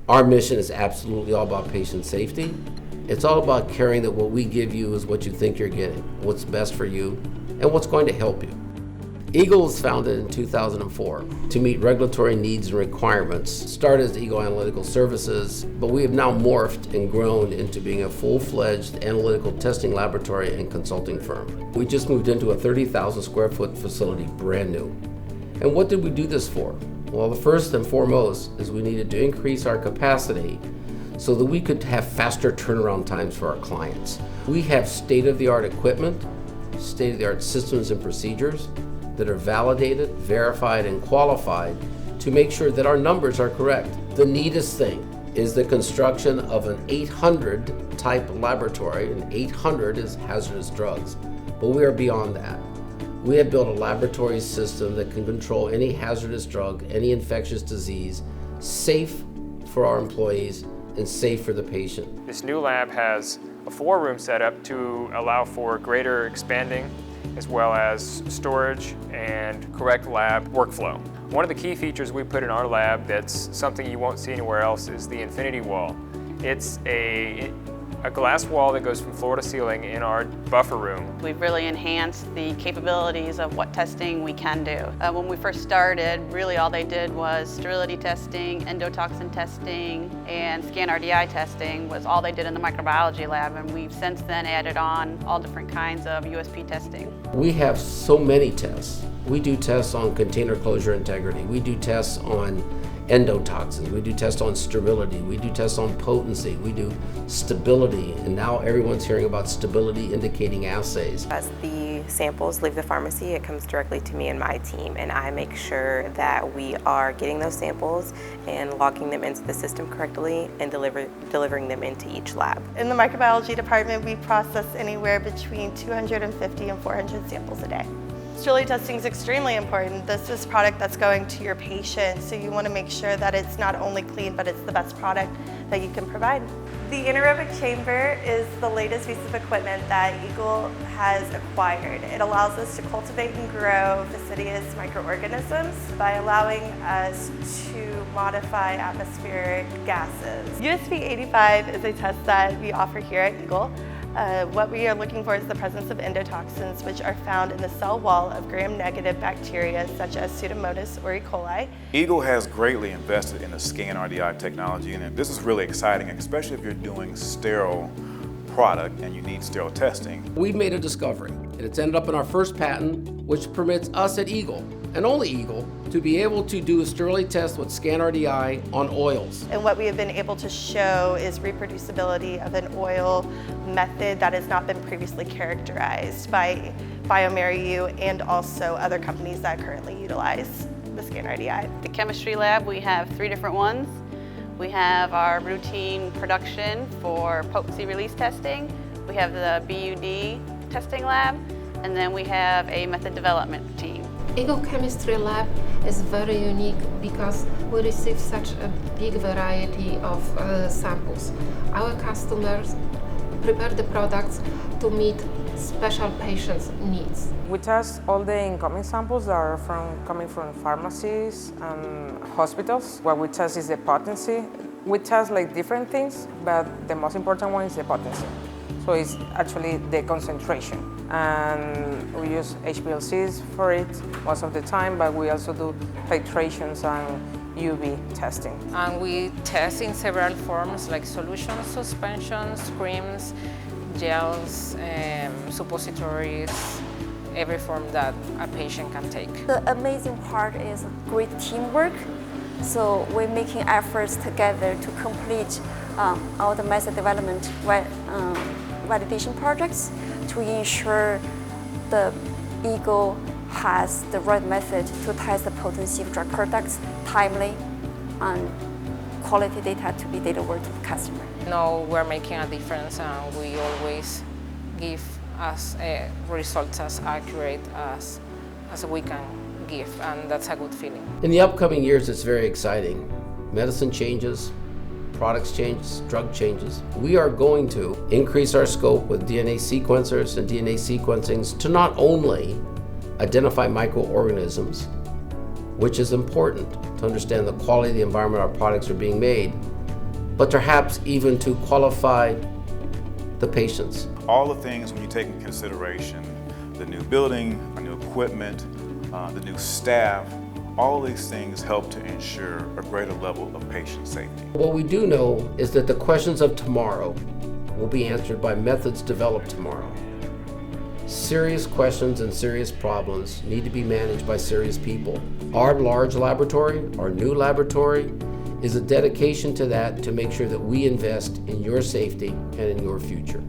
Our mission is absolutely all about patient safety. It's all about caring that what we give you is what you think you're getting, what's best for you, and what's going to help you. Eagle was founded in 2004 to meet regulatory needs and requirements. Started as Eagle Analytical Services, but we have now morphed and grown into being a full-fledged analytical testing laboratory and consulting firm. We just moved into a 30,000 square foot facility, brand new. And what did we do this for? Well, the first and foremost is we needed to increase our capacity so that we could have faster turnaround times for our clients. We have state-of-the-art equipment, state-of-the-art systems and procedures that are validated, verified, and qualified to make sure that our numbers are correct. The neatest thing is the construction of an 800 type laboratory, and 800 is hazardous drugs, but we are beyond that. We have built a laboratory system that can control any hazardous drug, any infectious disease, safe for our employees and safe for the patient. This new lab has a 4-room setup to allow for greater expanding as well as storage and correct lab workflow. One of the key features we put in our lab that's something you won't see anywhere else is the infinity wall. It's a glass wall that goes from floor to ceiling in our buffer room. We've really enhanced the capabilities of what testing we can do. When we first started, really all they did was sterility testing, endotoxin testing, and scan RDI testing was all they did in the microbiology lab, and we've since then added on all different kinds of USP testing. We have so many tests. We do tests on container closure integrity. We do tests on endotoxins. We do tests on sterility. We do tests on potency. We do stability. And now everyone's hearing about stability indicating assays. As the samples leave the pharmacy, it comes directly to me and my team, and I make sure that we are getting those samples and logging them into the system correctly and delivering them into each lab. In the microbiology department, we process anywhere between 250 and 400 samples a day. Sterility testing is extremely important. This is product that's going to your patient, so you want to make sure that it's not only clean, but it's the best product that you can provide. The anaerobic chamber is the latest piece of equipment that Eagle has acquired. It allows us to cultivate and grow fastidious microorganisms by allowing us to modify atmospheric gases. USP85 is a test that we offer here at Eagle. What we are looking for is the presence of endotoxins, which are found in the cell wall of gram-negative bacteria such as Pseudomonas or E. coli. Eagle has greatly invested in the scan RDI technology, and this is really exciting, especially if you're doing sterile product and you need sterile testing. We've made a discovery, and it's ended up in our first patent, which permits us at Eagle, and only Eagle, to be able to do a sterility test with Scan RDI on oils. And what we have been able to show is reproducibility of an oil method that has not been previously characterized by bioMérieux and also other companies that currently utilize the Scan RDI. The chemistry lab, we have 3 different ones. We have our routine production for potency release testing. We have the BUD testing lab, and then we have a method development team. Eagle Chemistry Lab is very unique because we receive such a big variety of samples. Our customers prepare the products to meet special patients' needs. We test all the incoming samples that are coming from pharmacies and hospitals. What we test is the potency. We test like different things, but the most important one is the potency. So it's actually the concentration. And we use HPLCs for it most of the time, but we also do titrations and UV testing. And we test in several forms like solutions, suspensions, creams, gels, suppositories, every form that a patient can take. The amazing part is great teamwork. So we're making efforts together to complete all the method development validation projects to ensure the Eagle has the right method to test the potency of drug products timely and quality data to be delivered to the customer. No, we're making a difference, and we always give us results as accurate as we can give, and that's a good feeling. In the upcoming years, it's very exciting. Medicine changes, products change, drug changes. We are going to increase our scope with DNA sequencers and DNA sequencings to not only identify microorganisms, which is important to understand the quality of the environment our products are being made, but perhaps even to qualify the patients. All the things when you take into consideration the new building, the new equipment, the new staff, all these things help to ensure a greater level of patient safety. What we do know is that the questions of tomorrow will be answered by methods developed tomorrow. Serious questions and serious problems need to be managed by serious people. Our large laboratory, our new laboratory, is a dedication to that, to make sure that we invest in your safety and in your future.